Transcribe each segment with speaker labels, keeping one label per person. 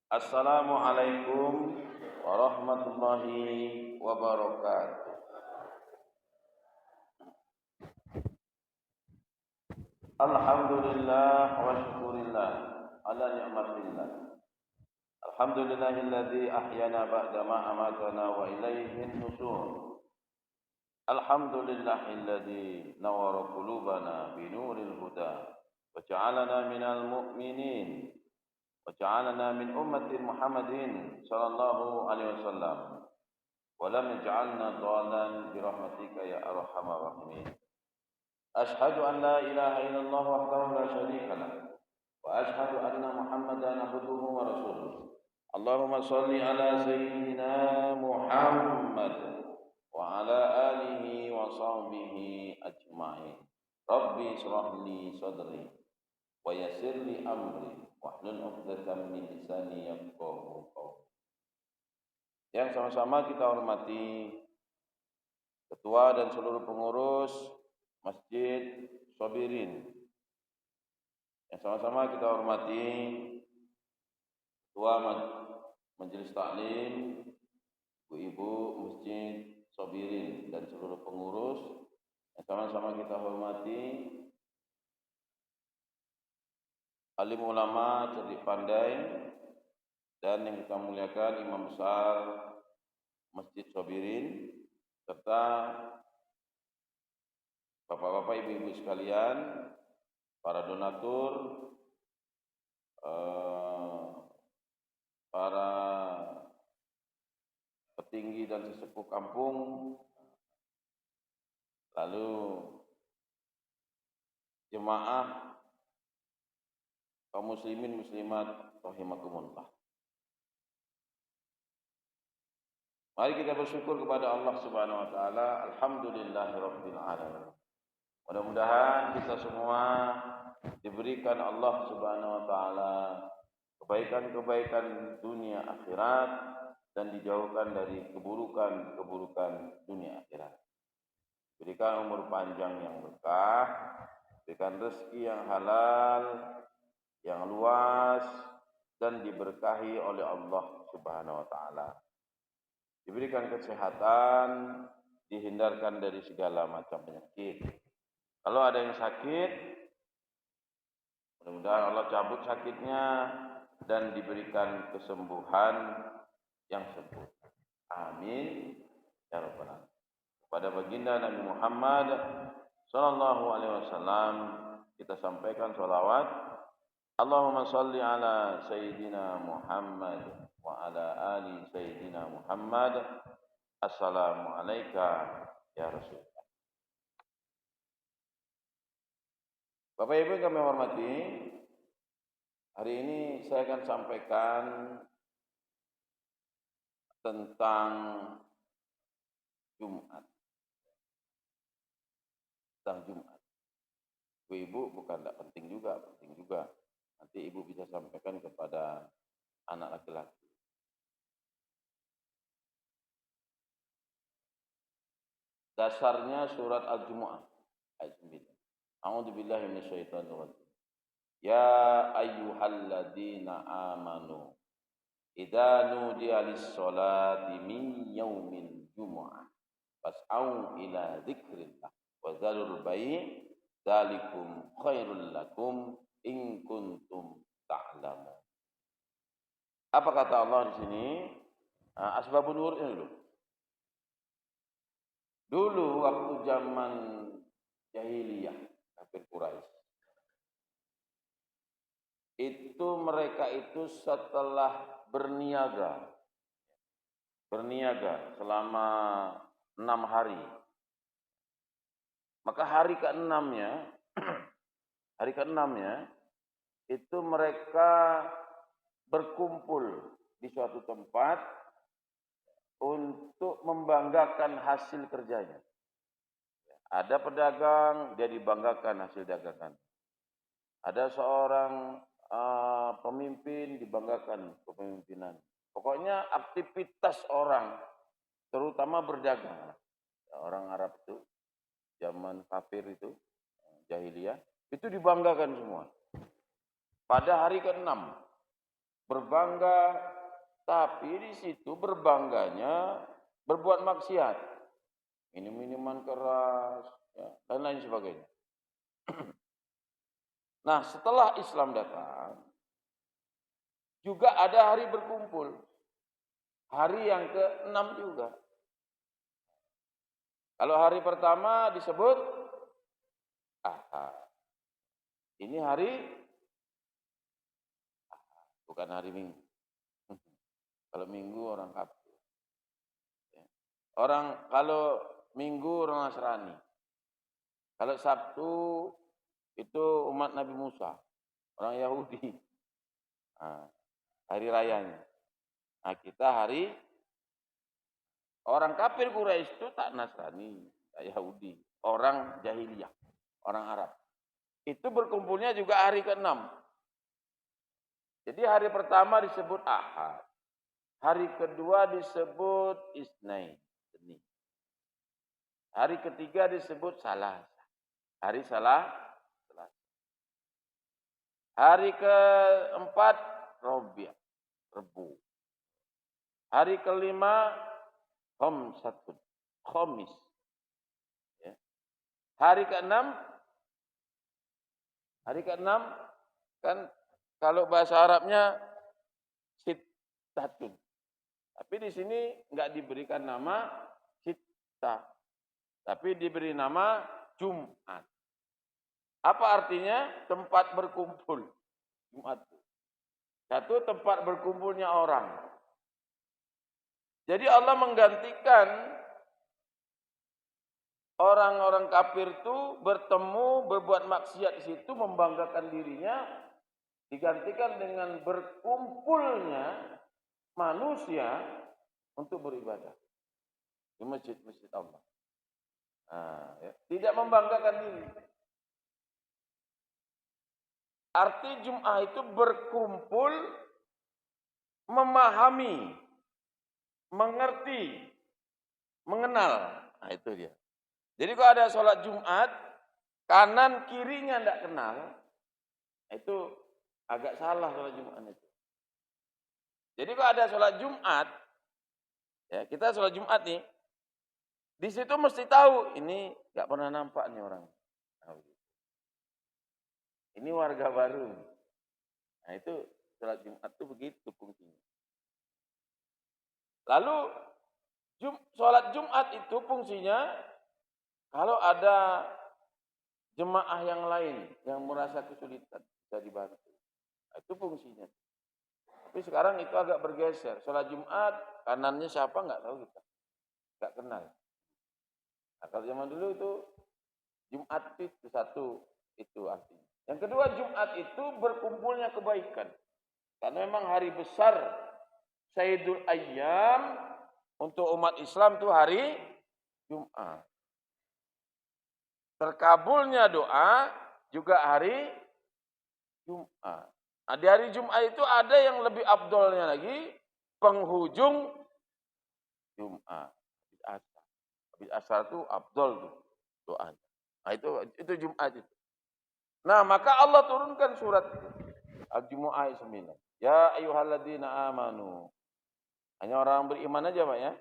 Speaker 1: Assalamualaikum warahmatullahi wabarakatuh. Alhamdulillah wa syukurillah ala ni'matillah. Alhamdulillahilladzi ahyana ba'da ma amatana wa ilaihin nusur. Alhamdulillahilladzi nawwara qulubana binuril huda wa ja'alana minal mu'minin wa ja'alana min ummati Muhammadin sallallahu alaihi wasallam. ولم يجعلنا ضالا برحمتك يا ارحم الراحمين. اشهد ان لا اله الا الله وحده لا شريك له واشهد ان محمدا عبده ورسوله. اللهم صل على سيدنا محمد وعلى اله وصحبه اجمعين. ربي اشرح لي صدري ويسر لي امري واحلل عقدة من لساني يفقهوا قولي. Yang sama-sama kita hormati Ketua dan seluruh pengurus Masjid Sobirin. Yang sama-sama kita hormati Ketua Majelis Taklim, Ibu-ibu Masjid Sobirin dan seluruh pengurus. Yang sama-sama kita hormati alim ulama cerdik pandai dan yang kita muliakan Imam Besar Masjid Sobirin serta bapak-bapak, ibu-ibu sekalian, para donatur, para petinggi dan sesepuh kampung, lalu jemaah kaum muslimin muslimat rahimakumullah. Mari kita bersyukur kepada Allah Subhanahu wa taala. Alhamdulillahirabbil alamin. Mudah-mudahan kita semua diberikan Allah Subhanahu wa taala kebaikan-kebaikan dunia akhirat dan dijauhkan dari keburukan-keburukan dunia akhirat. Berikan umur panjang yang berkah, berikan rezeki yang halal, yang luas dan diberkahi oleh Allah Subhanahu wa taala. Diberikan kesehatan, dihindarkan dari segala macam penyakit. Kalau ada yang sakit, mudah-mudahan Allah cabut sakitnya dan diberikan kesembuhan yang sempurna. Amin ya rabbal alamin. Kepada baginda Nabi Muhammad sallallahu alaihi wasallam kita sampaikan shalawat. Allahumma salli ala sayyidina Muhammad wa ala ali sayyidina Muhammad. Assalamualaikum ya Rasulullah. Bapak Ibu yang kami hormati, hari ini saya akan sampaikan tentang Jumat. Tentang Jumat. Ibu bukan tidak penting juga, penting juga. Nanti ibu bisa sampaikan kepada anak laki-laki. Dasarnya surat Al-Jumu'ah ayat 9. A'udzubillahi minasyaitonir rajim. Ya ayyuhalladzina amanu idza nudiya lis-sholati min yaumil jumu'ah fas'au ila dzikrillah wa dzarul bai' dzalikum khairul lakum in kuntum ta'lamun. Apa kata Allah di sini? Asbabun nuzul ini dulu. Dulu waktu zaman jahiliyah, kafir Quraisy. Itu mereka itu setelah berniaga selama 6 hari. Maka hari ke-6-nya itu mereka berkumpul di suatu tempat untuk membanggakan hasil kerjanya. Ada pedagang, dia dibanggakan hasil dagangan. Ada seorang pemimpin, dibanggakan kepemimpinan. Pokoknya aktivitas orang, terutama berdagang. Orang Arab itu, zaman kafir itu, jahiliyah, itu dibanggakan semua. Pada hari ke-6, berbangga, tapi di situ berbangganya berbuat maksiat, minum-minuman keras, ya, dan lain sebagainya. Nah, setelah Islam datang, juga ada hari berkumpul. Hari yang ke-6 juga. Kalau hari pertama disebut Ahad. Ini hari Ahad, bukan hari Minggu. Kalau Minggu orang kafir. Kalau Minggu orang Nasrani. Kalau Sabtu itu umat Nabi Musa, orang Yahudi. Nah, hari rayanya. Nah, kita hari orang kafir Quraisy itu tak Nasrani, tak Yahudi, orang jahiliyah, orang Arab. Itu berkumpulnya juga hari ke-6. Jadi hari pertama disebut Ahad. Hari kedua disebut Isnain. Hari ketiga disebut Salasa. Hari Salasa. Hari keempat Rabi', Rebu. Hari kelima Khamsatun, Khamis. Ya. Hari keenam kan kalau bahasa Arabnya Sittatun. Tapi di sini enggak diberikan nama Sittah, tapi diberi nama Jumat. Apa artinya? Tempat berkumpul. Jumat. Satu tempat berkumpulnya orang. Jadi Allah menggantikan orang-orang kafir itu bertemu, berbuat maksiat di situ, membanggakan dirinya, digantikan dengan berkumpulnya manusia untuk beribadah di masjid-masjid Allah. Nah, ya. Tidak membanggakan diri. Arti Jum'ah itu berkumpul, memahami, mengerti, mengenal. Nah, itu dia. Jadi kalau ada sholat Jumat, kanan kirinya tidak kenal, itu agak salah sholat Jumat itu. Jadi kalau ada sholat Jumat, ya kita sholat Jumat nih, di situ mesti tahu ini nggak pernah nampak nih orang. Ini warga baru. Nah itu sholat Jumat itu begitu fungsinya. Lalu sholat Jumat itu fungsinya kalau ada jemaah yang lain yang merasa kesulitan bisa dibantu. Nah, itu fungsinya. Tapi sekarang itu agak bergeser. Sholat Jumat kanannya siapa nggak tahu kita, nggak kenal. Nah, kalau zaman dulu itu Jumat itu satu itu artinya. Yang kedua Jumat itu berkumpulnya kebaikan. Karena memang hari besar Sayyidul Ayyam untuk umat Islam itu hari Jumat. Terkabulnya doa juga hari Jumat. Nah, di hari Jumat itu ada yang lebih afdolnya lagi, penghujung Jumat. Habis asar itu afdol tuh doanya. Nah, itu Jumat itu. Nah, maka Allah turunkan surat Al-Jumu'ah ayat 9. Ya ayyuhalladzina amanu. Hanya orang beriman aja, Pak ya.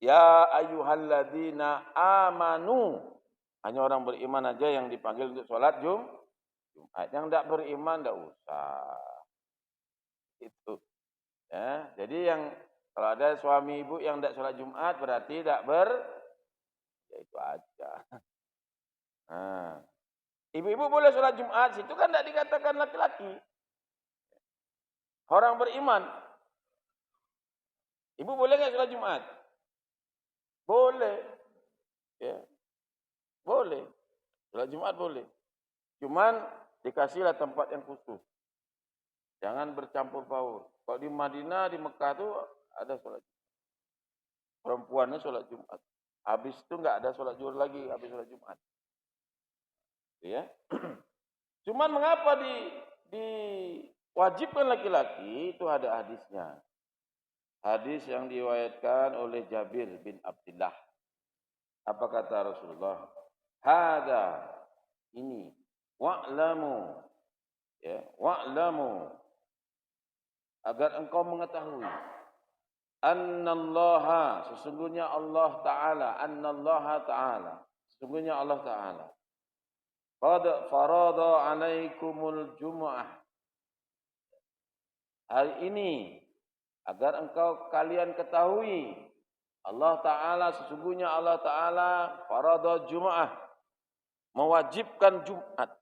Speaker 1: Ya ayyuhalladzina amanu. Hanya orang beriman aja yang dipanggil untuk sholat Jumat. Yang tidak beriman tidak usah. Itu. Ya, jadi yang kalau ada suami ibu yang tidak sholat Jumat berarti tidak ya itu aja. Nah, ibu-ibu boleh sholat Jumat, situ kan tidak dikatakan laki-laki. Orang beriman. Ibu boleh nggak sholat Jumat? Boleh. Ya. Boleh. Sholat Jumat boleh. Cuman dikasihlah tempat yang khusus. Jangan bercampur baur. Kalau di Madinah, di Mekah itu ada sholat Jumat. Perempuannya sholat Jumat. Habis itu nggak ada sholat zuhur lagi, habis sholat Jumat. Ya. Cuman mengapa diwajibkan laki-laki, itu ada hadisnya. Hadis yang diriwayatkan oleh Jabir bin Abdullah. Apa kata Rasulullah? Hada, ini, wa'lamu, ya, wa'lamu agar engkau mengetahui annallaha, sesungguhnya Allah Ta'ala, annallaha Ta'ala, sesungguhnya Allah Ta'ala qad farada alaikumul jum'ah, hari ini, agar engkau kalian ketahui Allah Ta'ala, sesungguhnya Allah Ta'ala farada jum'ah, mewajibkan Jumat.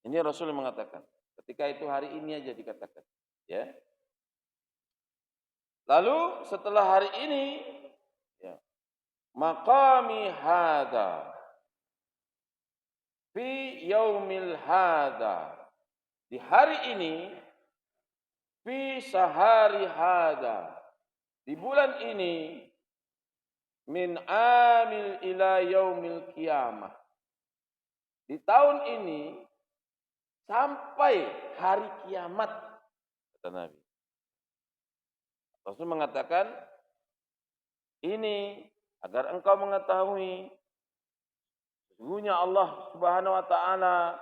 Speaker 1: Ini Rasul mengatakan, ketika itu hari ini aja dikatakan, ya. Lalu setelah hari ini, ya, maqami hada fi yaumil hada, di hari ini, fi sahari hada, di bulan ini, min amil ila yaumil qiyamah, di tahun ini sampai hari kiamat, kata Nabi. Rasul mengatakan ini agar engkau mengetahui sesungguhnya Allah Subhanahu wa taala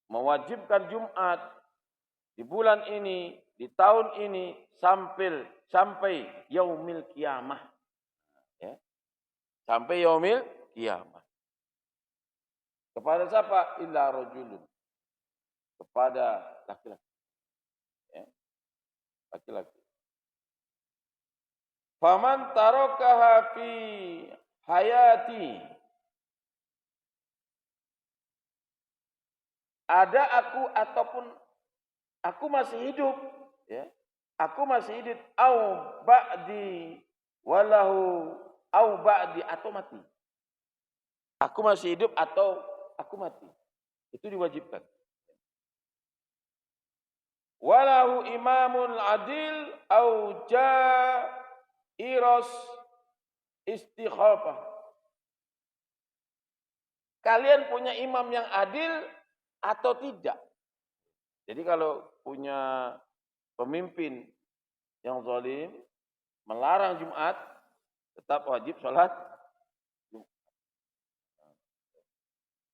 Speaker 1: mewajibkan Jumat di bulan ini, di tahun ini sampai yaumil kiamah. Ya. Sampai yaumil kiamah. Kepada siapa? Illa rajulun. Kepada laki-laki. Ya. Laki-laki. Faman tarakaha fi hayati, ada aku ataupun aku masih hidup, ya. Aku masih hidup au ba'di walahu au ba'di, atau mati. Aku masih hidup atau aku mati. Itu diwajibkan. Walahu imamul adil au jairos istikhalafah. Kalian punya imam yang adil atau tidak? Jadi kalau punya pemimpin yang zalim, melarang Jumat, tetap wajib sholat Jumat.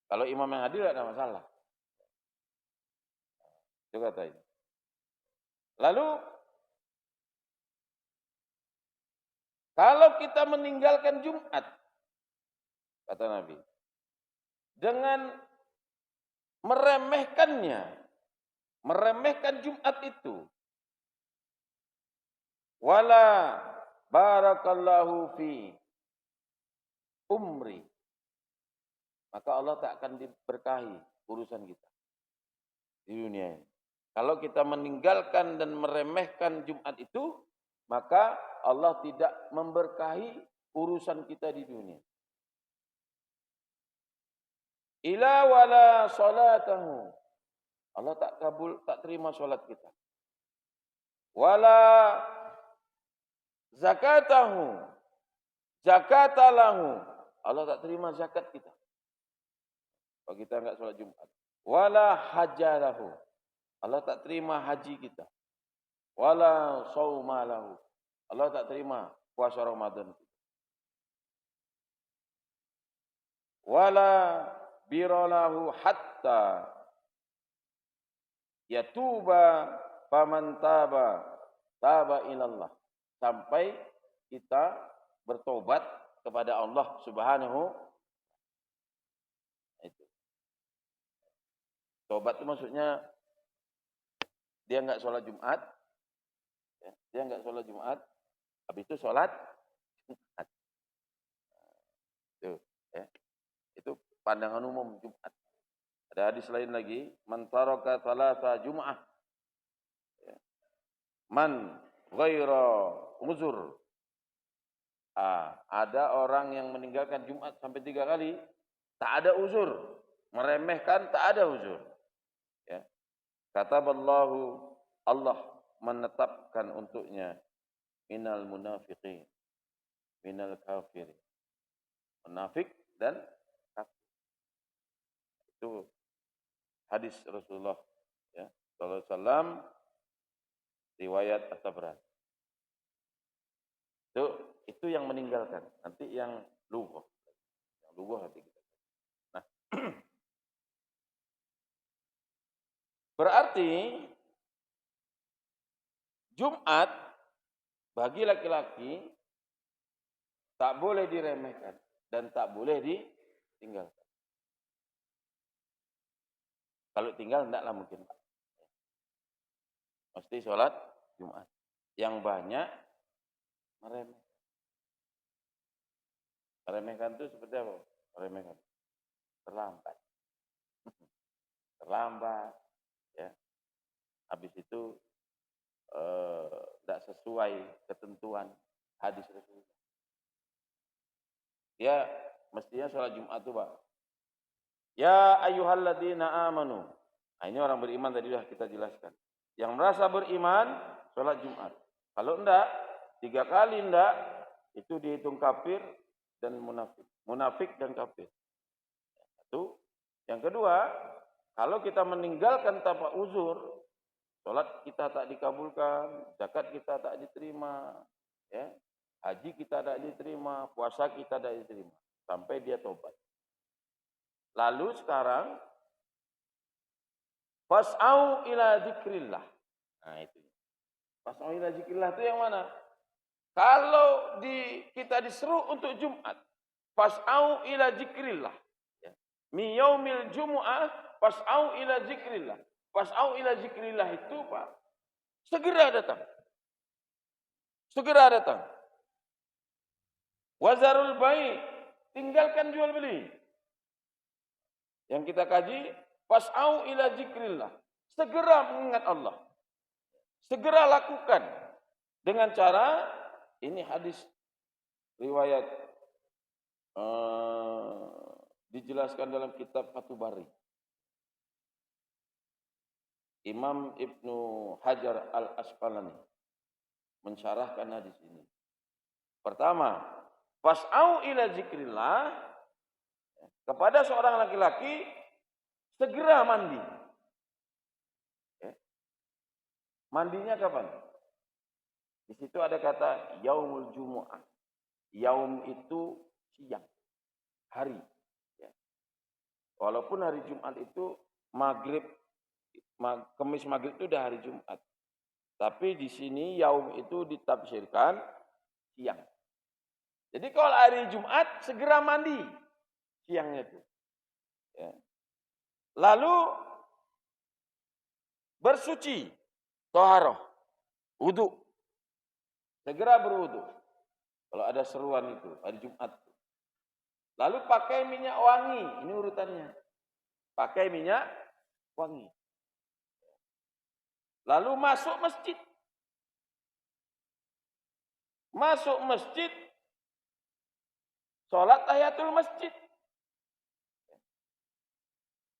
Speaker 1: Kalau imam yang adil tidak ada masalah. Itu kata ini. Lalu, kalau kita meninggalkan Jumat, kata Nabi, dengan meremehkan Jumat itu, wala barakallahu fi umri, maka Allah tak akan diberkahi urusan kita di dunia ini. Kalau kita meninggalkan dan meremehkan Jumat itu, maka Allah tidak memberkahi urusan kita di dunia. Ila wala salatahu, Allah tak terima salat kita. Wala zakatahu, zakatalahu, Allah tak terima zakat kita kalau kita enggak salat Jumat. Wala hajjalahu, Allah tak terima haji kita. Wala saumalahu, Allah tak terima puasa Ramadan kita. Wala biralahu hatta yatuba faman taba ilallah, sampai kita bertobat kepada Allah Subhanahu. Itu. Tobat itu maksudnya dia enggak sholat Jumat, ya, dia enggak sholat Jumat, habis itu sholat Jumat. Itu, ya. Itu pandangan umum Jumat. Ada hadis lain lagi, man taraka thalatha Jum'ah, ya, man ghaira uzur. Ada orang yang meninggalkan Jumat sampai 3 kali, tak ada uzur, meremehkan tak ada uzur. Ya. Kataballahu, Allah menetapkan untuknya minal munafiqin, minal kafirin, munafik dan kafir. Itu hadis Rasulullah, ya, sallallahu alaihi wasallam, riwayat At-Tabrani. Itu yang meninggalkan. Nanti yang lughah. Yang lughah nanti kita. Nah, berarti Jumat bagi laki-laki tak boleh diremehkan dan tak boleh ditinggalkan. Kalau tinggal tidaklah mungkin. Mesti sholat Jumat. Yang banyak meremehkan. Meremehkan itu seperti apa? Meremehkan. Terlambat. Terlambat. Ya. Habis itu tidak sesuai ketentuan hadis Rasulullah. Ya, mestinya sholat Jumat itu, Pak. Ya ayyuhalladzina amanu. Nah, ini orang beriman tadi sudah kita jelaskan. Yang merasa beriman, sholat Jumat. Kalau enggak, 3 kali enggak, itu dihitung kafir dan munafik. Munafik dan kafir. Satu. Yang kedua, kalau kita meninggalkan tanpa uzur, sholat kita tak dikabulkan, zakat kita tak diterima, ya, haji kita tak diterima, puasa kita tak diterima, sampai dia tobat. Lalu sekarang, fas'au ila zikrillah. Nah itu. Fas'au ila zikrillah itu yang mana? Kalau kita diseru untuk Jumat, fas'au ila zikrillah. Ya. Mi yaumil jumu'ah, fas'au ila zikrillah. Fas'au ila zikrillah itu, Pak, segera datang. Segera datang. Wazarul bai', tinggalkan jual beli. Yang kita kaji, fas'au ila zikrillah. Segera mengingat Allah. Segera lakukan. Dengan cara, ini hadis riwayat dijelaskan dalam kitab Fathul Bari. Imam Ibnu Hajar al-Asqalani mensyarahkan hadis ini. Pertama, fas'au ila zikrillah, kepada seorang laki-laki segera mandi. Mandinya kapan? Di situ ada kata yaumul jumu'ah. Yaum itu siang, hari. Walaupun hari Jumat itu maghrib, Kemis maghrib itu udah hari Jumat. Tapi di sini yaum itu ditafsirkan siang. Jadi kalau hari Jumat segera mandi siangnya itu. Ya. Lalu bersuci, toharoh, wudu. Segera berwudu. Kalau ada seruan itu hari Jumat. Lalu pakai minyak wangi, ini urutannya. Pakai minyak wangi. Lalu masuk masjid. Masuk masjid, sholat tahiyatul masjid.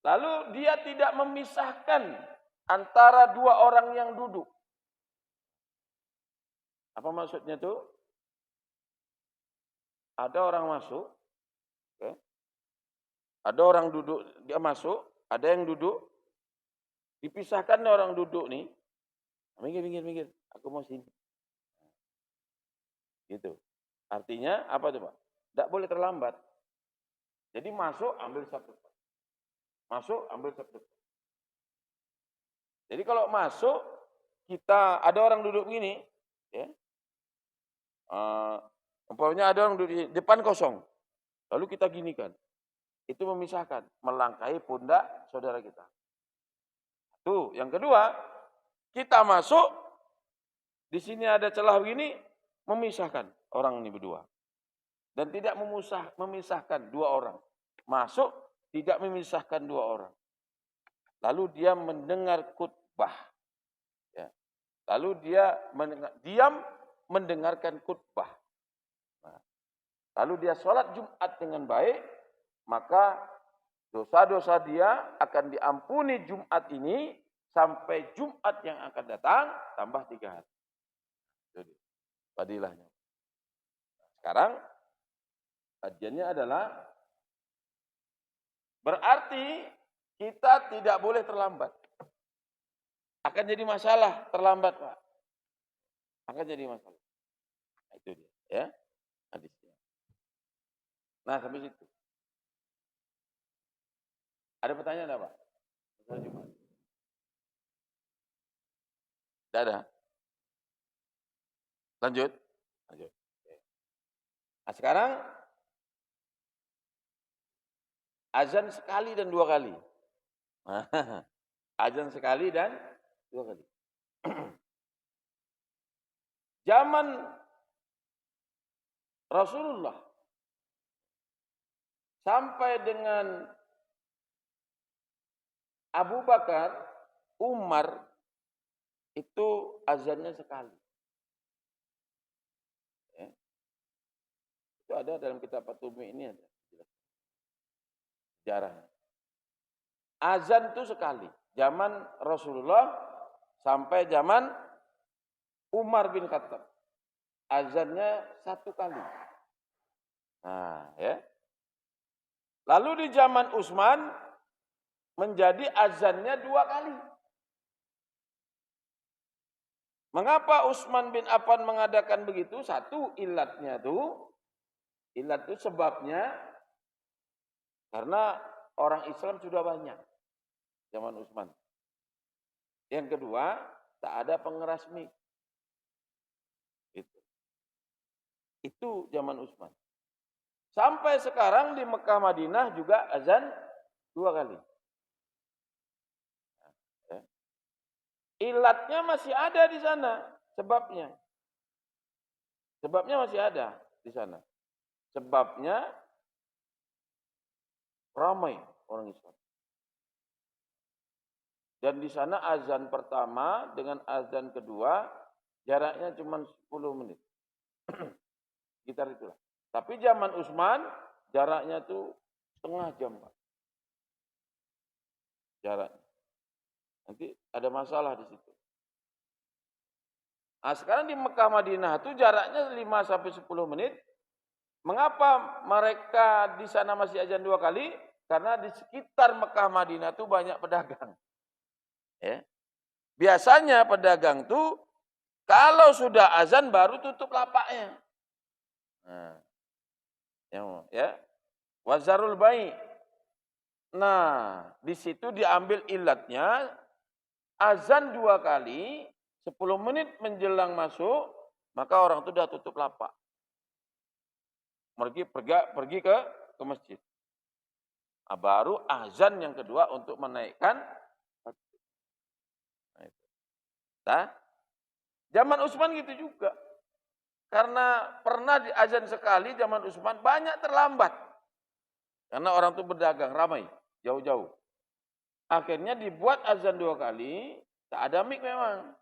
Speaker 1: Lalu dia tidak memisahkan antara 2 orang yang duduk. Apa maksudnya itu? Ada orang masuk, okay. Ada orang duduk, dia masuk, ada yang duduk, dipisahkan orang duduk nih, minggir, aku mau sini. Gitu. Artinya apa tuh, Pak? Tidak boleh terlambat. Jadi masuk, ambil satu. Masuk, ambil satu. Jadi kalau masuk, kita ada orang duduk begini, ya. Umpamanya ada orang duduk di depan kosong. Lalu kita ginikan. Itu memisahkan, melangkahi pundak saudara kita. Tuh, yang kedua, kita masuk, di sini ada celah begini, memisahkan orang ini berdua. Dan tidak memisahkan 2 orang. Masuk, tidak memisahkan 2 orang. Lalu dia mendengar khutbah. Ya. Lalu dia diam mendengarkan khutbah. Nah, lalu dia sholat Jumat dengan baik, maka dosa-dosa dia akan diampuni Jumat ini sampai Jumat yang akan datang tambah 3 hari. Jadi fadilahnya. Sekarang kajiannya adalah berarti kita tidak boleh terlambat. Akan jadi masalah terlambat, Pak. Akan jadi masalah. Nah, itu dia, ya. Hadisnya. Nah, sampai situ. Ada pertanyaan apa? Tidak ada. Lanjut. Nah, sekarang azan sekali dan dua kali. Azan sekali dan dua kali. Zaman Rasulullah sampai dengan Abu Bakar, Umar, itu azannya sekali. Ya. Itu ada dalam kitab Fatumi ini ada. Sejarahnya. Azan itu sekali. Zaman Rasulullah sampai zaman Umar bin Khattab. Azannya satu kali. Nah, ya. Lalu di zaman Utsman menjadi azannya dua kali. Mengapa Utsman bin Affan mengadakan begitu? Satu, ilat itu sebabnya karena orang Islam sudah banyak zaman Utsman. Yang kedua, tak ada pengeras mik. Itu zaman Utsman. Sampai sekarang di Mekah Madinah juga azan dua kali. Ilatnya masih ada di sana, sebabnya. Sebabnya masih ada di sana. Sebabnya ramai orang Islam. Dan di sana azan pertama dengan azan kedua jaraknya cuma 10 menit. Sekitar itulah. Tapi zaman Utsman jaraknya tuh setengah jam, Pak. Jaraknya. Nanti ada masalah di situ. Nah, sekarang di Mekah Madinah itu jaraknya 5 sampai 10 menit. Mengapa mereka di sana masih azan dua kali? Karena di sekitar Mekah Madinah itu banyak pedagang. Ya. Biasanya pedagang tuh kalau sudah azan baru tutup lapaknya. Nah, ya. Wazarul bai'. Nah, di situ diambil ilatnya azan dua kali, 10 menit menjelang masuk, maka orang itu sudah tutup lapak. Pergi ke masjid. Nah, baru azan yang kedua untuk menaikkan. Nah, zaman Utsman gitu juga. Karena pernah di azan sekali zaman Utsman banyak terlambat. Karena orang itu berdagang ramai, jauh-jauh. Akhirnya dibuat azan dua kali, tak ada mik memang.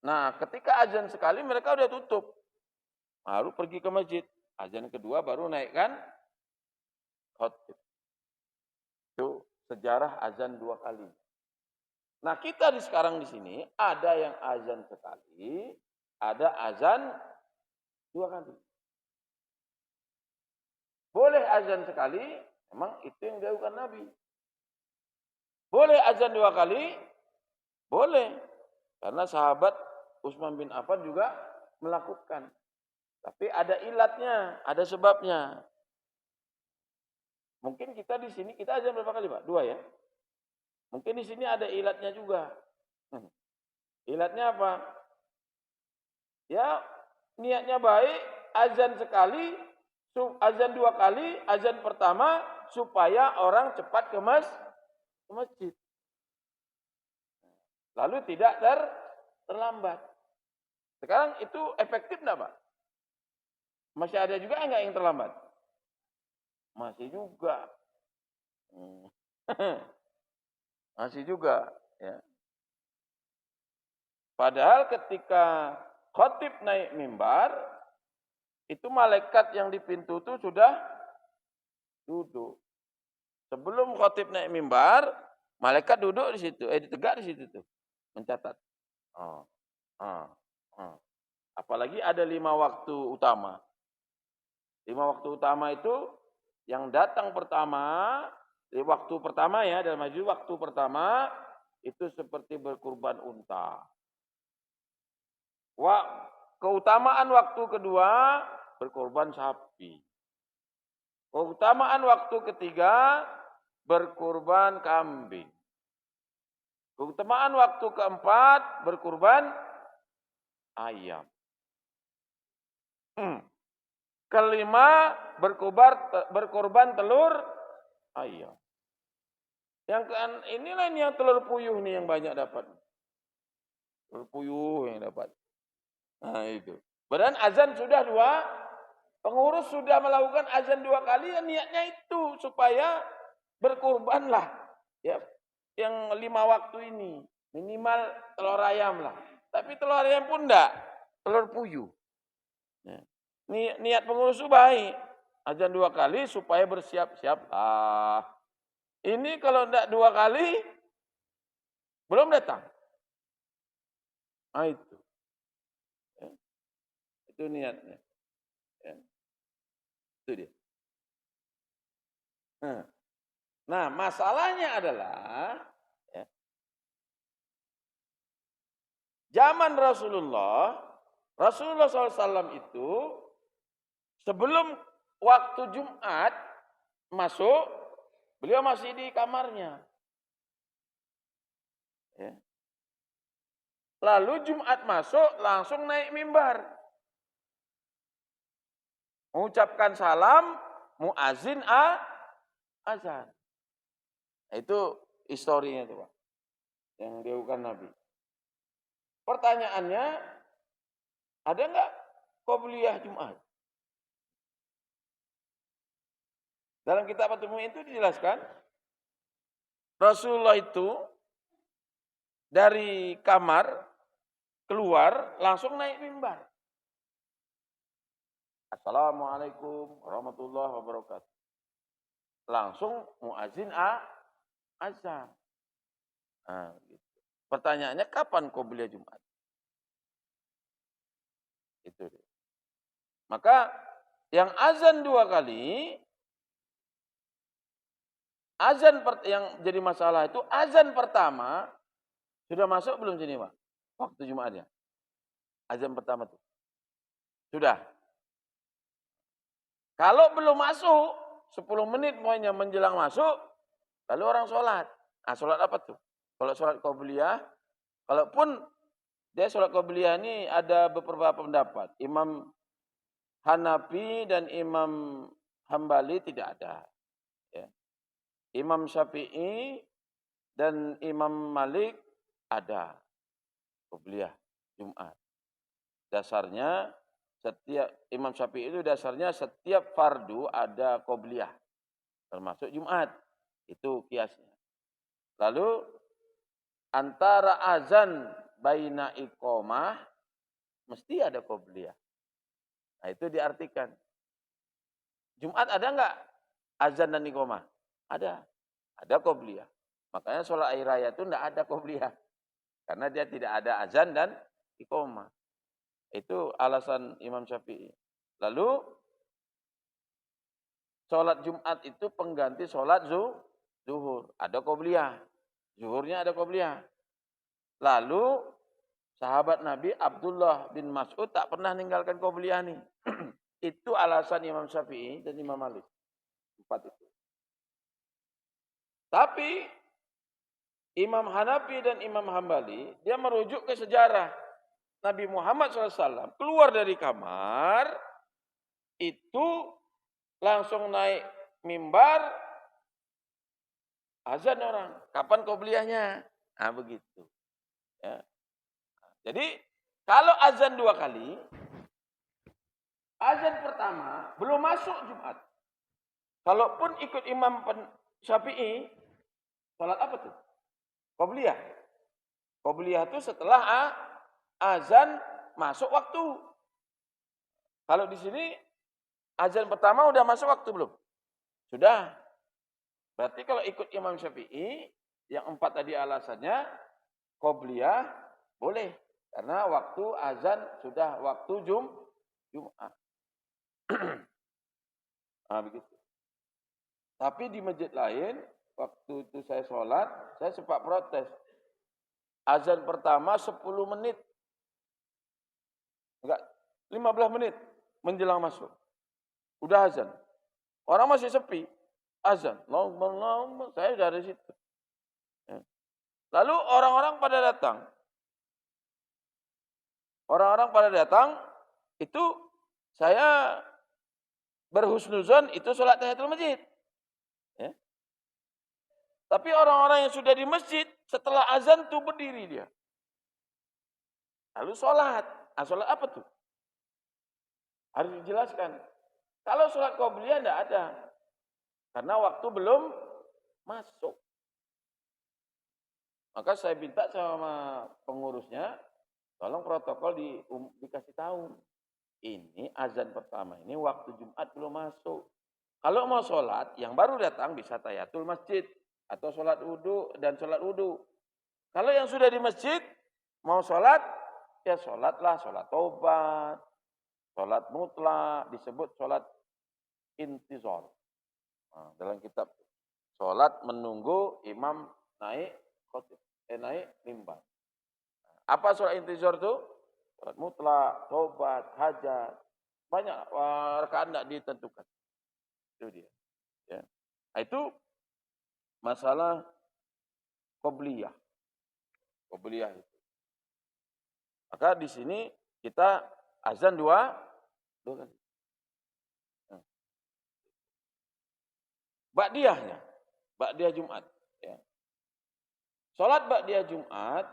Speaker 1: Nah, ketika azan sekali mereka udah tutup. Baru pergi ke masjid. Azan kedua baru naikkan khotib. Itu sejarah azan dua kali. Nah, kita sekarang di sini ada yang azan sekali, ada azan dua kali. Boleh azan sekali, memang itu yang dilakukan Nabi. Boleh azan dua kali, boleh. Karena sahabat Utsman bin Affan juga melakukan. Tapi ada ilatnya, ada sebabnya. Mungkin kita di sini, kita azan berapa kali, Pak? Dua ya? Mungkin di sini ada ilatnya juga. Ilatnya apa? Ya, niatnya baik, azan sekali, azan dua kali, azan pertama supaya orang cepat ke masjid. Lalu tidak terlambat. Sekarang itu efektif enggak, Pak? Masih ada juga enggak yang terlambat? Masih juga. Masih juga, ya. Padahal ketika khotib naik mimbar, itu malaikat yang di pintu itu sudah duduk. Sebelum khotib naik mimbar, malaikat duduk di situ, ditegak di situ tuh, mencatat. Apalagi ada 5 waktu utama. 5 waktu utama itu yang datang pertama, di waktu pertama ya, dalam waktu pertama itu seperti berkurban unta. Keutamaan waktu kedua berkorban sapi. Keutamaan waktu ketiga berkorban kambing. Keutamaan waktu keempat berkorban ayam. Kelima, berkorban telur ayam. Yang inilah ini yang telur puyuh nih yang banyak dapat. Telur puyuh yang dapat. Nah itu. Badan azan sudah 2, pengurus sudah melakukan azan 2 kali, ya niatnya itu supaya berkorbanlah. Ya, yang 5 waktu ini minimal telur ayam lah. Tapi telur ayam pun enggak, telur puyuh. Ya. Niat pengurus itu baik. Azan 2 kali supaya bersiap-siap. Ini kalau enggak 2 kali belum datang. Itu. Ya. Itu niatnya. Ya. Itu dia. Nah, masalahnya adalah ya, zaman Rasulullah SAW itu sebelum waktu Jumat masuk, beliau masih di kamarnya. Ya. Lalu Jumat masuk, langsung naik mimbar. Mengucapkan salam, muazin azan. Itu historinya itu, Pak. Yang dilakukan Nabi. Pertanyaannya, ada enggak qobliyah Jumat? Dalam kitab At-Tirmidzi itu dijelaskan, Rasulullah itu dari kamar keluar langsung naik mimbar. Assalamualaikum warahmatullahi wabarakatuh. Langsung muazin azan. Nah, gitu. Pertanyaannya kapan qobliyah Jumat? Itu dia. Maka yang azan 2 kali, yang jadi masalah itu azan pertama sudah masuk belum sini, Pak? Waktu Jumatnya. Azan pertama tuh. Sudah. Kalau belum masuk, 10 menit pokoknya menjelang masuk, lalu orang sholat. Nah, sholat apa tuh? Kalau sholat qobliyah, kalaupun dia sholat qobliyah ini ada beberapa pendapat. Imam Hanafi dan Imam Hambali tidak ada. Ya. Imam Syafi'i dan Imam Malik ada qobliyah Jumat. Dasarnya setiap Imam Syafi'i itu dasarnya setiap fardu ada qobliyah. Termasuk Jumat. Itu kiasnya. Lalu antara azan baina iqamah mesti ada qobliyah. Nah, itu diartikan. Jumat ada enggak azan dan iqamah? Ada. Ada qobliyah. Makanya sholat air raya itu enggak ada qobliyah. Karena dia tidak ada azan dan iqamah. Itu alasan Imam Syafi'i. Lalu sholat Jumat itu pengganti sholat zuhur. Ada qobliyah. Zuhurnya ada qobliyah. Lalu sahabat Nabi Abdullah bin Mas'ud tak pernah meninggalkan qobliyah nih. Itu alasan Imam Syafi'i dan Imam Malik. 4 itu. Tapi Imam Hanafi dan Imam Hambali dia merujuk ke sejarah. Nabi Muhammad SAW keluar dari kamar, itu langsung naik mimbar, azan orang. Kapan qobliyahnya? Nah begitu. Ya. Jadi kalau azan 2 kali, azan pertama belum masuk Jumat. Kalaupun ikut Imam Syafi'i, salat apa tuh? Qobliyah. Qobliyah itu setelah azan masuk waktu. Kalau di sini azan pertama udah masuk waktu belum? Sudah. Berarti kalau ikut Imam Syafi'i, yang 4 tadi alasannya, qobliyah boleh. Karena waktu azan sudah waktu Jumat. Nah, begitu. Tapi di masjid lain, waktu itu saya sholat, saya sempat protes. Azan pertama 10 menit. Enggak, 15 menit menjelang masuk. Udah azan. Orang masih sepi. Azan. Lama, saya dari situ. Lalu orang-orang pada datang. Orang-orang pada datang, itu saya berhusnuzon itu sholat tahiyatul masjid. Ya. Tapi orang-orang yang sudah di masjid, setelah azan tuh berdiri dia. Lalu sholat. Nah, sholat apa tuh? Harus dijelaskan. Kalau sholat qobliyah tidak ada. Karena waktu belum masuk. Maka saya minta sama pengurusnya, tolong protokol dikasih tahu. Ini azan pertama, ini waktu Jumat belum masuk. Kalau mau sholat, yang baru datang bisa tahiyatul masjid. Atau sholat wudu dan sholat wudu. Kalau yang sudah di masjid, mau sholat, ya sholatlah, sholat taubat, sholat mutlak, disebut sholat intizor. Nah, dalam kitab, sholat menunggu imam naik mimbar. Apa sholat intizor itu? Sholat mutlak, taubat, hajat. Banyak rakaat tidak ditentukan. Itu dia. Ya. Nah, itu masalah qobliyah. Qobliyah itu. Maka di sini kita azan dua kali. Ba'diyahnya, ba'diyah Jumat. Ya. Salat ba'diyah Jumat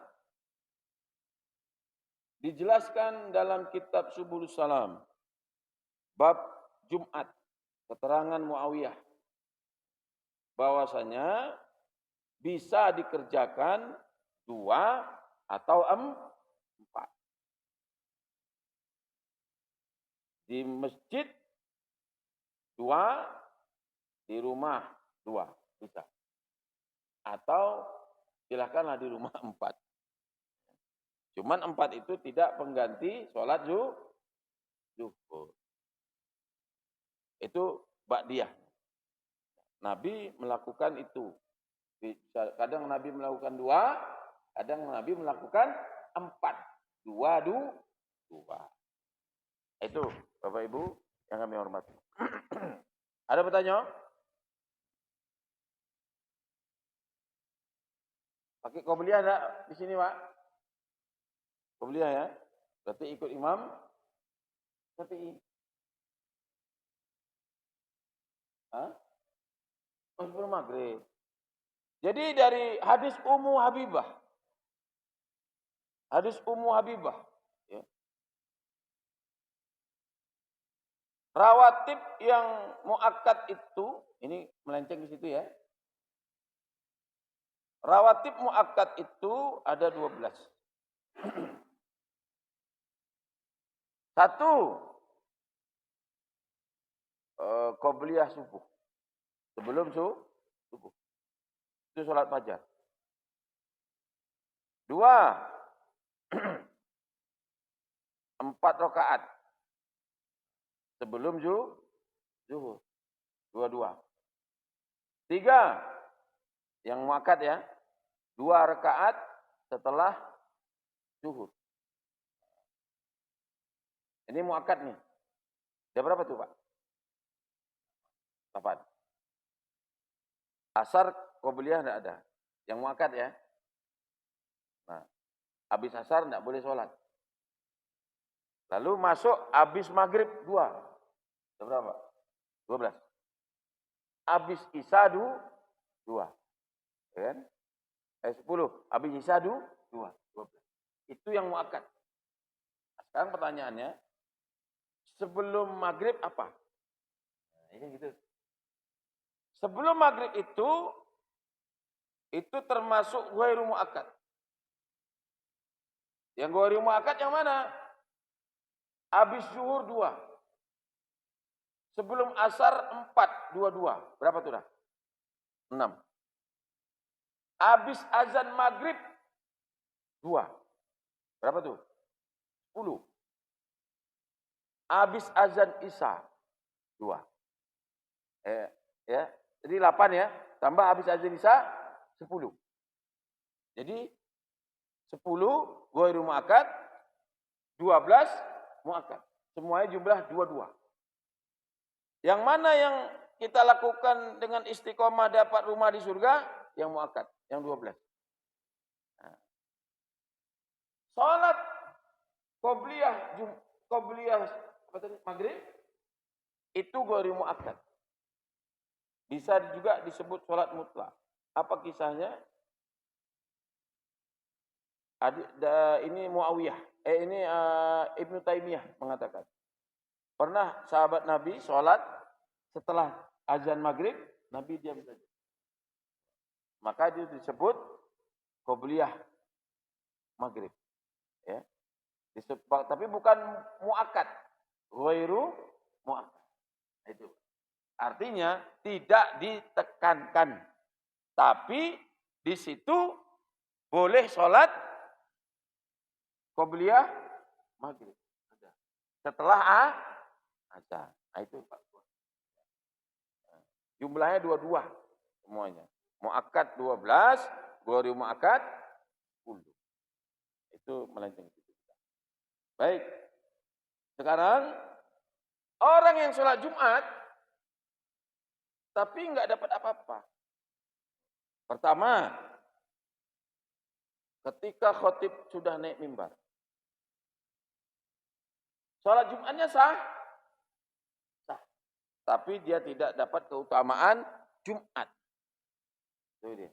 Speaker 1: dijelaskan dalam kitab Subulus Salam, bab Jumat, keterangan Muawiyah, bahwasanya bisa dikerjakan 2 atau 4. Di masjid 2, di rumah 2, bisa. Atau silakanlah di rumah 4. Cuman 4 itu tidak pengganti sholat zuhur. Itu ba'diyah. Nabi melakukan itu. Kadang Nabi melakukan 2, kadang Nabi melakukan 4. 2. Itu Bapak Ibu yang kami hormati. Ada pertanyaan? Pakai qobliyah enggak di sini, Pak? Qobliyah ya? Berarti ikut Imam Syafi'i. Hah? Oh, sebelum maghrib. Jadi dari hadis Ummu Habibah. Hadis Ummu Habibah. Ya. Rawatib yang muakkad itu, ini melenceng di situ ya. Rawatib muakkad itu ada 12. Satu, qobliyah subuh. Sebelum subuh. Itu sholat fajar. 2, 4 rakaat. Sebelum zuhur. 2. 3, yang muakkad ya. 2 rakaat setelah zuhur. Ini muakkad nih. Ada berapa tuh, Pak? 8. Asar qobliyah enggak ada. Yang muakkad ya. Nah, habis asar enggak boleh sholat. Lalu masuk habis maghrib 2. Ada berapa? 12. Habis isya 2. Kan? 10. Habis isya 2. 12. Itu yang muakkad. Nah, sekarang pertanyaannya, sebelum maghrib apa? Nah, ini gitu. Sebelum maghrib itu termasuk ghairu muakkad. Yang ghairu muakkad yang mana? Habis zuhur 2. Sebelum asar 4, 2. Berapa tuh dah? 6. Habis azan maghrib 2. Berapa tuh? 10. Habis azan isya 2. Ya. Jadi 8 ya. Tambah habis azan isya 10. Jadi 10 ghairu muakkad, 12 muakkad. Semuanya jumlah 2. Yang mana yang kita lakukan dengan istiqomah dapat rumah di surga? Yang muakkad, yang 12. Nah. Salat Qobliyah apa tadi? Maghrib itu ghairi muakkad. Bisa juga disebut sholat mutlak. Apa kisahnya? Ini Muawiyah. Ibnu Taimiyah mengatakan. Pernah sahabat Nabi sholat setelah azan maghrib, Nabi diam saja. Maka dia disebut qobliyah maghrib. Ya. Tapi bukan muakkad. Ghairu muakkad. Itu. Artinya tidak ditekankan. Tapi di situ boleh sholat qobliyah maghrib. Setelah azan. Nah, itu Pak. Jumlahnya 22 semuanya. Muakkad 12, ghairu muakkad 10. Itu melenceng. Baik. Sekarang orang yang sholat Jumat tapi enggak dapat apa-apa. Pertama, ketika khotib sudah naik mimbar. Sholat Jumatnya sah. Sah. Tapi dia tidak dapat keutamaan Jumat. Itu dia.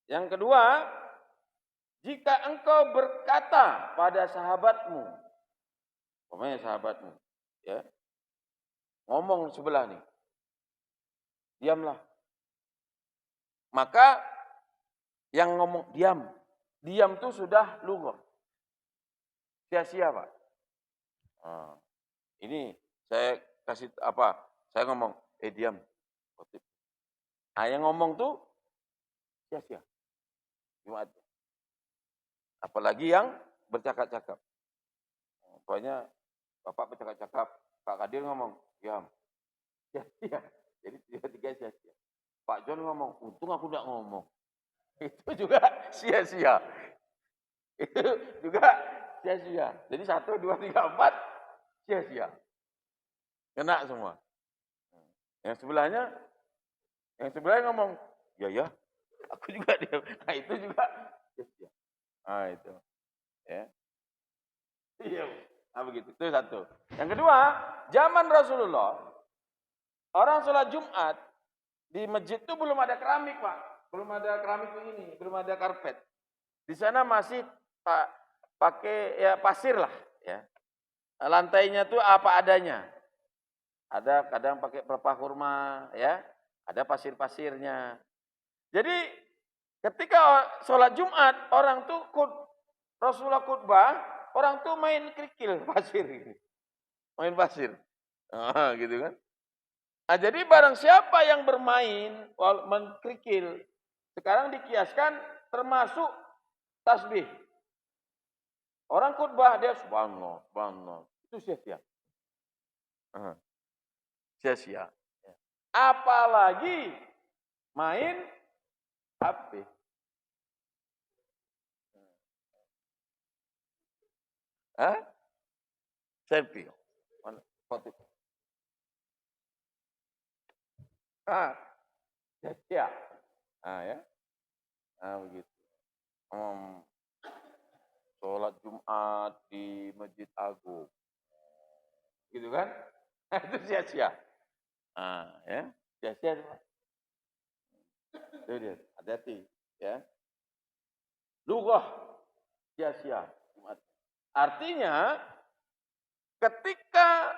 Speaker 1: Yang kedua, jika engkau berkata pada sahabatmu, pokoknya sahabatmu, ya, ngomong sebelah nih, diamlah. Maka yang ngomong diam itu sudah lughah. Sia-sia, Pak. Nah, ini saya kasih apa? Saya ngomong, diam. Yang ngomong tuh sia-sia. Jumat. Apalagi yang bercakap-cakap. Pokoknya Bapak bercakap-cakap, Pak Kadir ngomong, diam. Sia-sia. Jadi tiga sia-sia. Pak John ngomong, untung aku tidak ngomong. Itu juga sia-sia. Itu juga sia-sia. Jadi 1, 2, 3, 4 sia-sia. Kena semua. Yang sebelahnya ngomong, ya, aku juga diam. Nah, itu juga sia-sia. Nah, itu. Ya. Iya. Nah, begitu. Itu satu. Yang kedua, zaman Rasulullah, orang sholat Jumat, di masjid itu belum ada keramik, Pak. Belum ada keramik begini, belum ada karpet. Di sana masih pakai ya pasir lah, ya. Lantainya tuh apa adanya. Ada kadang pakai pelepah kurma, ya. Ada pasir-pasirnya. Jadi ketika sholat Jumat, orang tuh Rasulullah khutbah, orang tuh main kerikil pasir ini. Main pasir. Gitu kan. Nah, jadi barang siapa yang bermain menkrikil, sekarang dikiaskan termasuk tasbih. Orang khutbah dia subhanallah, subhanallah. Itu sia-sia. Sia-sia. Apalagi main HP. Selfie. Foto. Ya. Ya. Begitu. Sholat Jumat di Masjid Agung. Gitu kan? Itu sia-sia. Ya. Sia-sia. Itu dia. Hati-hati. Ya. Lughah. Sia-sia. Jumat. Artinya, ketika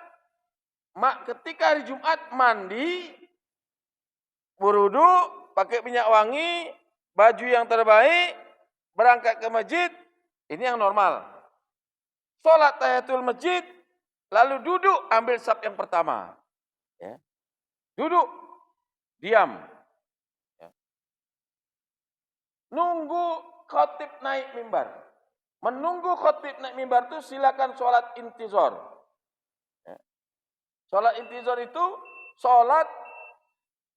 Speaker 1: hari Jumat mandi, berwudu, pakai minyak wangi, baju yang terbaik, berangkat ke masjid, ini yang normal. Sholat tahiyatul masjid, lalu duduk, ambil saf yang pertama. Ya. Duduk, diam. Ya. Nunggu khatib naik mimbar. Menunggu khatib naik mimbar itu silakan sholat intizor. Ya. Sholat intizor itu sholat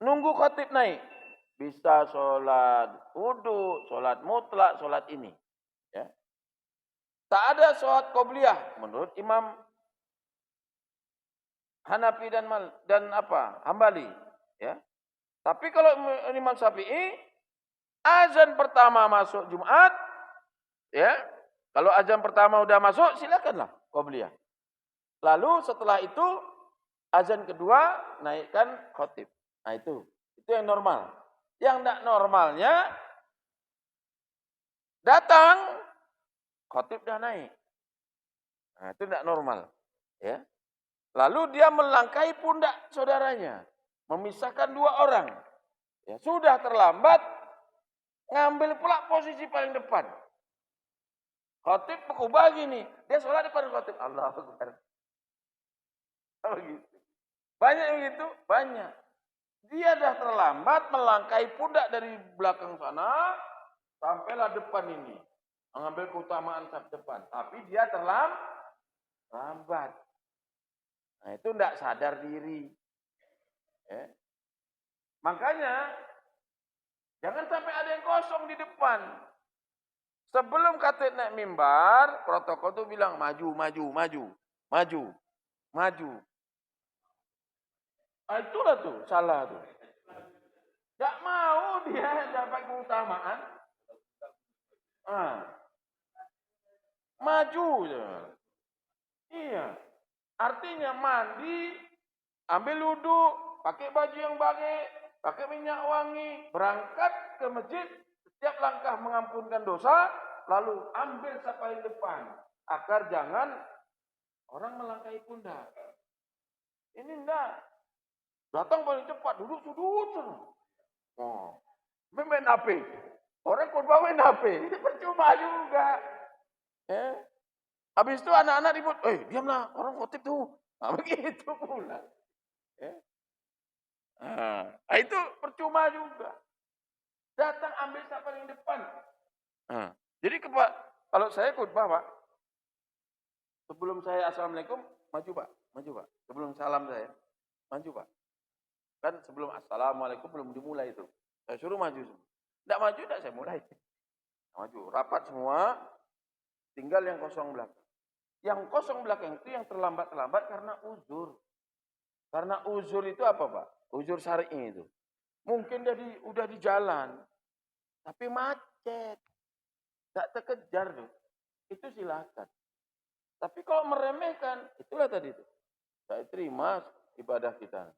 Speaker 1: nunggu khatib naik. Bisa sholat wudu, sholat mutlak, sholat ini. Ya. Tak ada sholat qobliyah menurut Imam Hanafi dan Hambali. Ya. Tapi kalau Imam Syafi'i, azan pertama masuk Jumat, ya, Kalau azan pertama udah masuk, silakanlah qobliyah. Lalu setelah itu azan kedua naikkan khotib. Nah itu yang normal. Yang tidak normalnya datang khotib dah naik. Nah itu tidak normal. Ya. Lalu dia melangkahi pundak saudaranya, memisahkan dua orang. Ya, sudah terlambat, ngambil pula posisi paling depan. Khotib berubah gini, dia sholat depan khotib. Allahu Akbar. Oh gitu. Banyak yang gitu, banyak. Dia dah terlambat melangkahi pundak dari belakang sana, sampailah depan ini. Mengambil keutamaan saf depan. Tapi dia terlambat. Nah itu tidak sadar diri. Ya. Makanya, jangan sampai ada yang kosong di depan. Sebelum khatib naik mimbar, protokol itu bilang maju. Ah, itulah tuh, salah tuh. Gak mau dia dapat keutamaan. Maju. Iya. Artinya mandi, ambil wudhu, pakai baju yang baik, pakai minyak wangi, berangkat ke masjid, setiap langkah mengampunkan dosa, lalu ambil saf paling depan. Agar jangan orang melangkahi pundak. Ini enggak. Datang paling cepat, duduk sudut. Oh, main HP. Orang khutbah main HP, ini percuma juga. Habis itu anak-anak ribut, diamlah, orang khotib tuh. Nah, begitu pula. Nah, itu percuma juga. Datang ambil saf paling depan. Jadi kalau saya khutbah, Pak, sebelum saya assalamualaikum, maju Pak. Sebelum salam saya, maju Pak. Kan sebelum assalamualaikum belum dimulai itu. Saya suruh maju semua. Tidak maju, tidak saya mulai. Maju, rapat semua, tinggal yang kosong belakang. Yang kosong belakang itu yang terlambat karena uzur. Karena uzur itu apa Pak? Uzur syar'i itu. Mungkin dia udah di jalan, tapi macet. Tidak terkejar tuh. Itu silakan. Tapi kalau meremehkan, itulah tadi itu. Saya terima ibadah kita.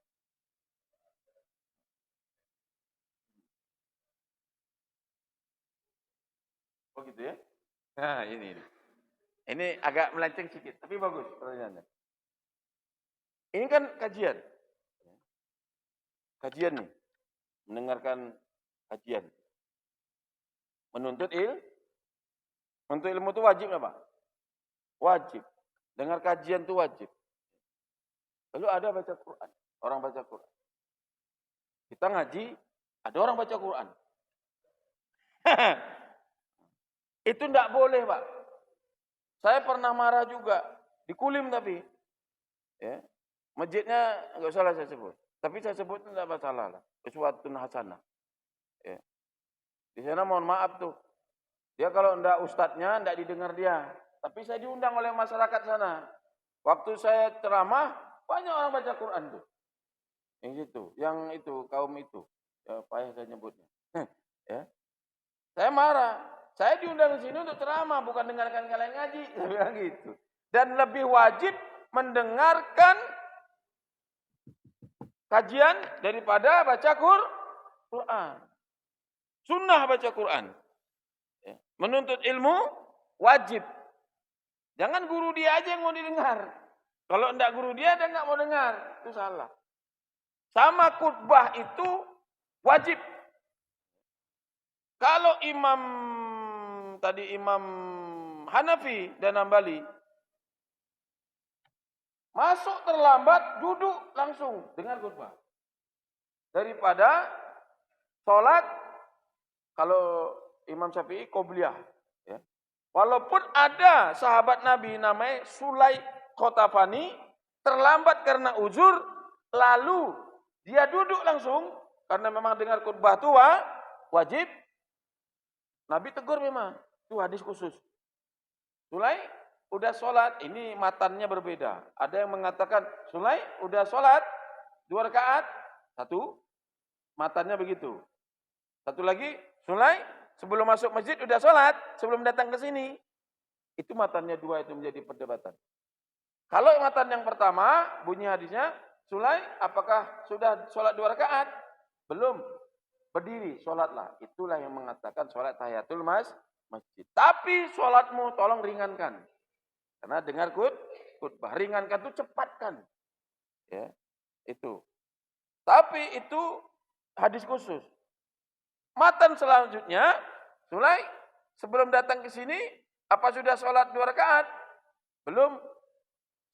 Speaker 1: Oh gitu ya? Nah ini. Ini agak melenceng sedikit, tapi bagus pertanyaannya. Ini kan kajian. Kajian nih. Mendengarkan kajian. Menuntut ilmu itu wajib nggak Pak? Wajib. Dengar kajian itu wajib. Lalu ada baca Quran. Orang baca Quran. Kita ngaji, ada orang baca Quran. Itu enggak boleh, Pak. Saya pernah marah juga. Di Kulim tapi. Ya. Masjidnya enggak usah saya sebut. Tapi saya sebut enggak masalah lah. Uswatun hasanah. Ya. Di sana mohon maaf tuh. Dia kalau enggak ustadznya, enggak didengar dia. Tapi saya diundang oleh masyarakat sana. Waktu saya ceramah, banyak orang baca Quran tuh. Yang itu, kaum itu. Ya, payah saya nyebutnya. Ya. Saya marah. Saya diundang di sini untuk ceramah, bukan dengarkan kalian ngaji. Saya bilang gitu. Dan lebih wajib mendengarkan kajian daripada baca Quran. Sunnah baca Quran. Menuntut ilmu wajib. Jangan guru dia aja yang mau didengar. Kalau enggak guru dia enggak mau dengar. Itu salah. Sama khutbah itu wajib. Kalau Imam Hanafi dan Hambali masuk terlambat, duduk langsung dengar khutbah. Daripada sholat, kalau Imam Syafi'i qobliyah. Ya. Walaupun ada sahabat Nabi namanya Sulai Khotafani, terlambat karena uzur, lalu dia duduk langsung, karena memang dengar khutbah itu wajib. Nabi tegur memang, itu hadis khusus. Sulai udah sholat, ini matannya berbeda. Ada yang mengatakan, Sulai udah sholat, 2 rakaat, 1, matannya begitu. Satu lagi, Sulai sebelum masuk masjid udah sholat, sebelum datang ke sini. Itu matannya dua itu menjadi perdebatan. Kalau matan yang pertama, bunyi hadisnya, Sulai, apakah sudah sholat 2 rakaat? Belum. Berdiri, sholatlah. Itulah yang mengatakan sholat tahiyatul masjid. Tapi sholatmu tolong ringankan. Karena dengar khutbah. Ringankan itu cepatkan. Ya, itu. Tapi itu hadis khusus. Matan selanjutnya, Sulai, sebelum datang ke sini, apa sudah sholat 2 rakaat? Belum.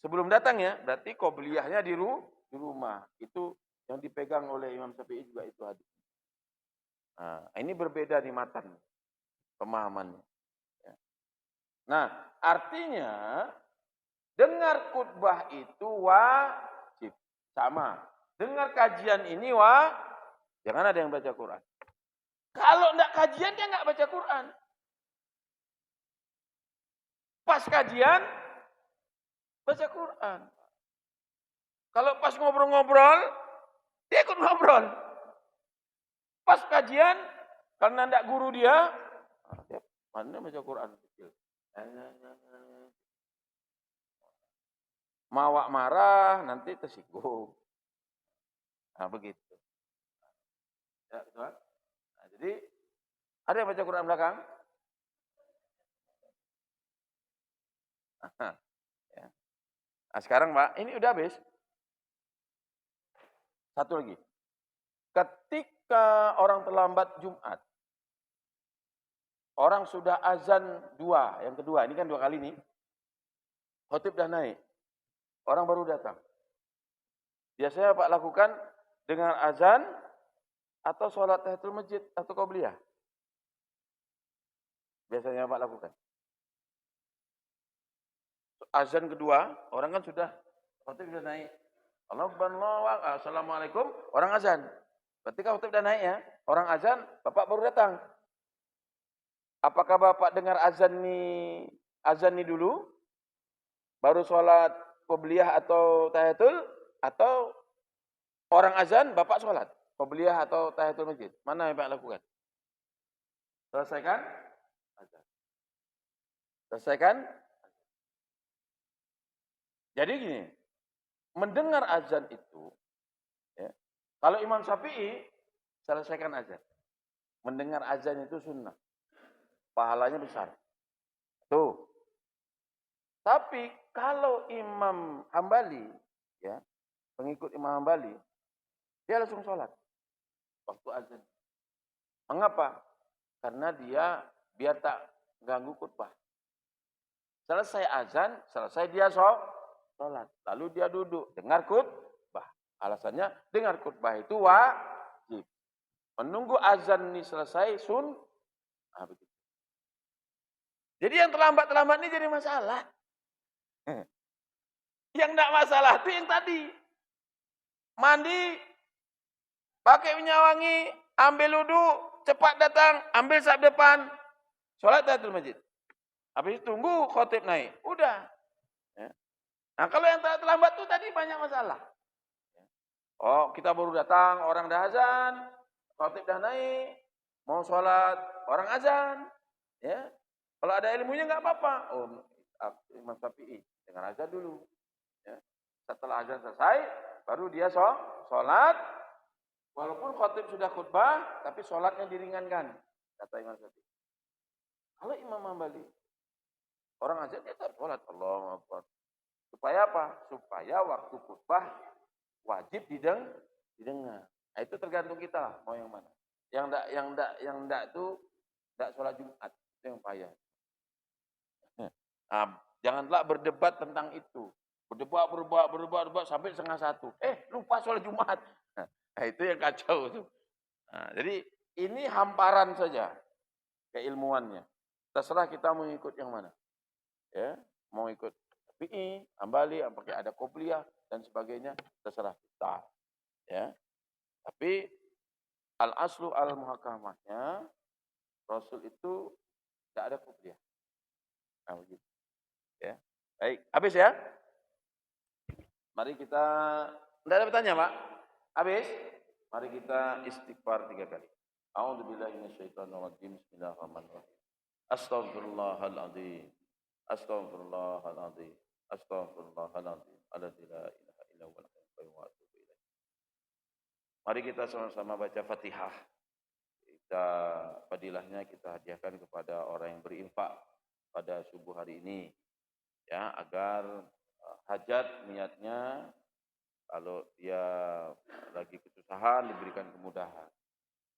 Speaker 1: Sebelum datang ya, berarti qobliyahnya di rumah. Itu yang dipegang oleh Imam Syafi'i juga itu hadis. Nah, ini berbeda di matan pemahamannya. Ya. Nah, artinya dengar khutbah itu wajib. Sama. Dengar kajian ini jangan ada yang baca Quran. Kalau enggak kajian, dia enggak baca Quran. Pas kajian, baca Quran. Kalau pas ngobrol-ngobrol, dia ikut ngobrol. Pas kajian, karena enggak guru dia mana baca Quran kecil. Mawak marah, nanti tersinggung. Nah, begitu. Ya, betul. Nah, jadi, ada yang baca Quran belakang? Ya. Nah, sekarang Pak, ini udah habis. Satu lagi. Ketika orang terlambat Jumat, orang sudah azan 2, yang kedua, ini kan 2 kali nih. Khotib dah naik. Orang baru datang. Biasanya Pak lakukan dengan azan atau sholat tahiyatul masjid atau qobliyah. Biasanya Pak lakukan. Azan kedua, orang kan sudah, khotib sudah naik. Assalamualaikum, orang azan. Ketika khotib sudah naik ya, orang azan, Bapak baru datang. Apakah Bapak dengar azan nih dulu? Baru sholat qobliyah atau tahiyatul? Atau orang azan, Bapak sholat qobliyah atau tahiyatul masjid? Mana yang Bapak lakukan? Selesaikan azan. Selesaikan. Jadi gini, mendengar azan itu, ya, kalau Imam Syafi'i, selesaikan azan. Mendengar azan itu sunnah. Pahalanya besar. Tuh. Tapi kalau Imam Hambali, ya, pengikut Imam Hambali, dia langsung sholat waktu azan. Mengapa? Karena dia biar tak ganggu khutbah. Selesai azan, selesai dia sholat. Lalu dia duduk, dengar khutbah. Alasannya, dengar khutbah itu wajib. Menunggu azan ini selesai, begitu. Jadi yang terlambat-terlambat ini jadi masalah. Yang enggak masalah itu yang tadi. Mandi, pakai minyak wangi, ambil wudu, cepat datang, ambil sab depan, sholat tahiyatul masjid. Habis itu tunggu khotib naik. Udah. Ya. Nah, kalau yang terlambat itu tadi banyak masalah. Oh, kita baru datang, orang dah azan, khotib dah naik, mau sholat, orang azan. Ya. Kalau ada ilmunya enggak apa-apa. Oh, Imam Syafi'i dengan azan dulu. Ya. Setelah azan selesai, baru dia sholat. Walaupun khotib sudah khutbah, tapi sholatnya diringankan. Kata Imam Syafi'i. Kalau Imam Hambali, orang azan dia tetap sholat. Allahu Akbar. Supaya apa? Supaya waktu khutbah wajib didengar. Nah, itu tergantung kita lah, mau yang mana. Yang enggak itu enggak sholat Jumat, itu yang payah. Nah, janganlah berdebat tentang itu. Berdebat sampai 12:30. Lupa sholat Jumat. Nah, itu yang kacau itu. Nah, jadi ini hamparan saja keilmuannya. Terserah kita mau ikut yang mana. Ya, mau ikut Syafi'i, Hambali, pakai ada qobliyah dan sebagainya, terserah kita. Ya. Tapi al-aslu al-muhakamahnya Rasul itu tidak ada qobliyah. Nah, begitu. Ya. Baik, habis ya. Mari kita, tidak ada bertanya, Pak? Habis? Mari kita istighfar 3 kali. A'udzubillahi minasyaitonir rajim. Bismillahirrahmanirrahim. Astaghfirullahaladzim. Astaghfirullahaladzim. Astaghfirullahaladzim. Alladzi la ilaha illa huwal hayyul qayyum wa atubu ilaih. Mari kita sama-sama baca Fatihah. Kita fadilahnya kita hadiahkan kepada orang yang berinfak pada subuh hari ini, ya, agar hajat niatnya kalau dia lagi kesusahan diberikan kemudahan,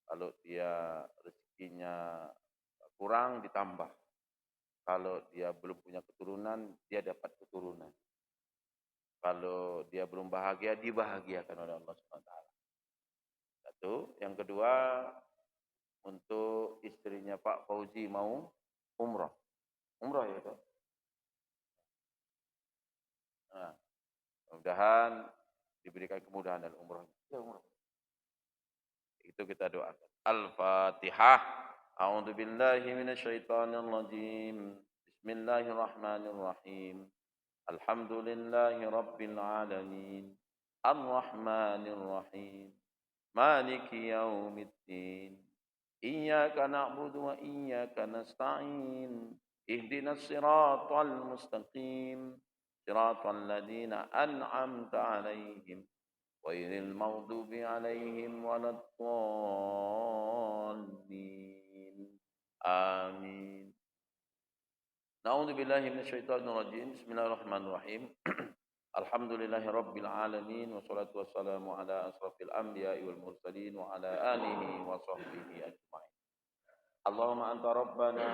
Speaker 1: kalau dia rezekinya kurang ditambah, kalau dia belum punya keturunan dia dapat keturunan, kalau dia belum bahagia dibahagiakan oleh Allah Subhanahu wa taala. Satu, yang kedua, untuk istrinya Pak Fauzi mau umrah. Umrah ya, Pak. Nah, mudah-mudahan diberikan kemudahan dalam umrah. Ya, umrah. Itu kita doakan. Al-Fatihah. A'udzu billahi minasyaitonir rajim. Bismillahirrahmanirrahim. Alhamdulillahi rabbil alamin. Ar-Rahmanir Rahim. Maliki yaumiddin. Iyyaka na'budu wa iyyaka nasta'in. Ihdinas siratal mustaqim. Siratal ladzina an'amta 'alaihim ghairil maghdubi 'alaihim waladdallin. Amin. Na'udzu billahi minasyaitonir rajim. Bismillahirrahmanirrahim. Alhamdulillahi rabbil alamin wassalatu wassalamu ala asrafil anbiya'i wal mursalin wa ala alihi wa sahbihi ajma'in. Allahumma anta rabbana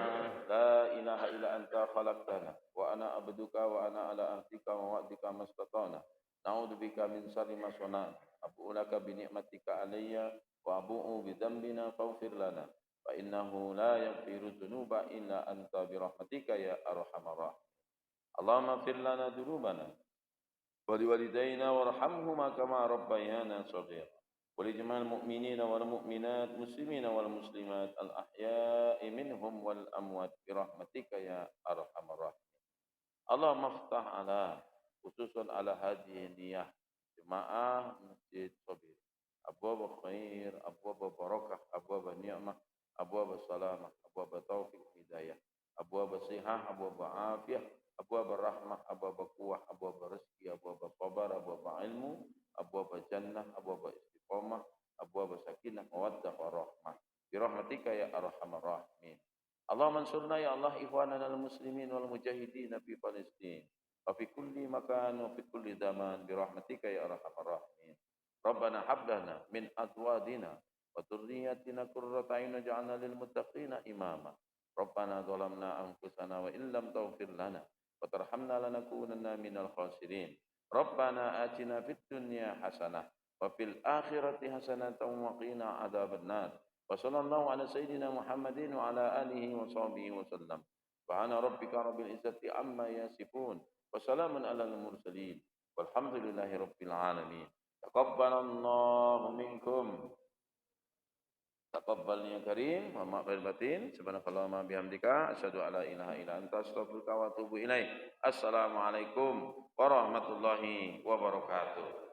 Speaker 1: la ilaha illa anta khalaqtana wa ana abduka wa ana ala ahdika wa wa'dika mastata'na. Na'udzu bika min syarri ma sana'na. Abu'u laka bi ni'matika alayya wa abu'u bi dzambina faghfir lana. Fa innahu la yaghfiru dzunuba illa anta bi rahmatika ya arhamar rahimin. Allahumma ighfir lana dzunubana wa liwalidayna warhamhuma kama rabbayana shaghira. ولجميع المؤمنين والمؤمنات مسلمين والمسلمات الأحياء منهم والأموات برحمتك يا أرحم الراحمين. اللهم افتح على خصوصا على هذه النية جماعة مسجد صبير أبواب خير أبواب بركة أبواب نعمة أبواب سلامة أبواب توفيق هداية أبواب صحة أبواب عافية أبواب الرحمة أبواب قوة أبواب رزق أبواب صبر أبواب علم أبواب جنة أبواب istiqamah, abwaab sakinah, mawaddah warahmah. Bi rahmatika ya arhamar rahimin. Allahumma ansurna ya Allah ikhwanana al-muslimin wal mujahidin fi Palestin wa fi kulli makan wa fi kulli zaman bi rahmatika ya arhamar rahimin. Rabbana hab lana min azwajina wa dhurriyyatina qurrata a'yun waj'alna lil muttaqina imama. Rabbana zalamna anfusana wa illam taghfir lana wa tarhamna lanakunanna minal khasirin. Rabbana atina fid dunya hasanah wa fil akhirati hasanatan wa qina adzabannar. Wa sallallahu ala sayyidina Muhammadin wa ala alihi wa sahbihi wa sallam. Subhana rabbika rabbil izzati amma yasifun wa salamun alal mursalin walhamdulillahi rabbil alamin. Taqabbalallahu minkum. Taqabbal ya karim wa ma'al batin. Subhanakallahumma bihamdika asyhadu an la ilaha illa anta astaghfiruka wa atubu ilaik. Assalamualaikum warahmatullahi wabarakatuh.